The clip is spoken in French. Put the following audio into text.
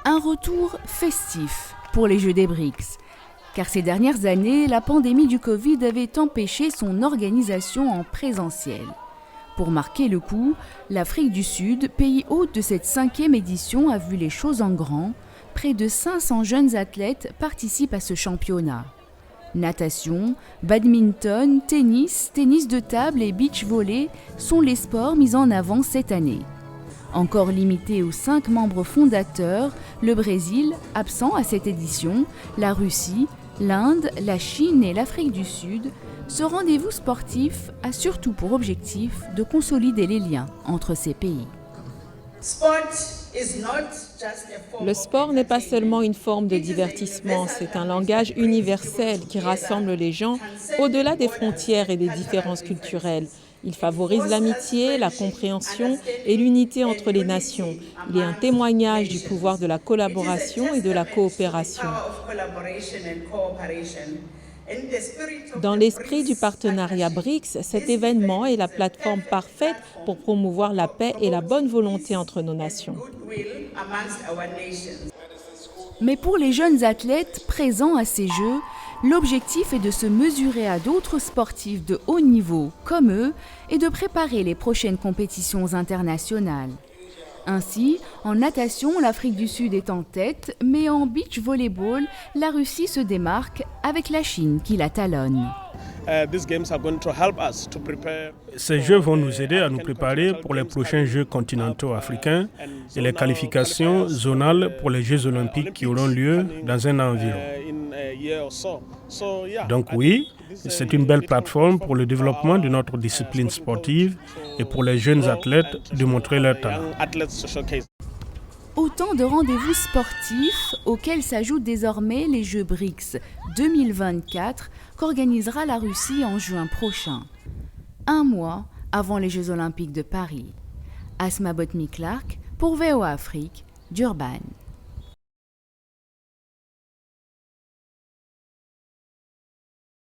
Un retour festif pour les Jeux des BRICS, car ces dernières années, la pandémie du Covid avait empêché son organisation en présentiel. Pour marquer le coup, l'Afrique du Sud, pays hôte de cette 5e édition, a vu les choses en grand. Près de 500 jeunes athlètes participent à ce championnat. Natation, badminton, tennis de table et beach volley sont les sports mis en avant cette année. Encore limité aux 5 membres fondateurs, le Brésil, absent à cette édition, la Russie, l'Inde, la Chine et l'Afrique du Sud, ce rendez-vous sportif a surtout pour objectif de consolider les liens entre ces pays. Le sport n'est pas seulement une forme de divertissement, c'est un langage universel qui rassemble les gens au-delà des frontières et des différences culturelles. Il favorise l'amitié, la compréhension et l'unité entre les nations. Il est un témoignage du pouvoir de la collaboration et de la coopération. Dans l'esprit du partenariat BRICS, cet événement est la plateforme parfaite pour promouvoir la paix et la bonne volonté entre nos nations. Mais pour les jeunes athlètes présents à ces Jeux, l'objectif est de se mesurer à d'autres sportifs de haut niveau comme eux et de préparer les prochaines compétitions internationales. Ainsi, en natation, l'Afrique du Sud est en tête, mais en beach volleyball, la Russie se démarque avec la Chine qui la talonne. Ces Jeux vont nous aider à nous préparer pour les prochains Jeux continentaux africains et les qualifications zonales pour les Jeux olympiques qui auront lieu dans un an environ. Donc oui, c'est une belle plateforme pour le développement de notre discipline sportive et pour les jeunes athlètes de montrer leur talent. Autant de rendez-vous sportifs auxquels s'ajoutent désormais les Jeux BRICS 2024 qu'organisera la Russie en juin prochain, un mois avant les Jeux olympiques de Paris. Asma Botmi-Clark pour VOA Afrique, Durban.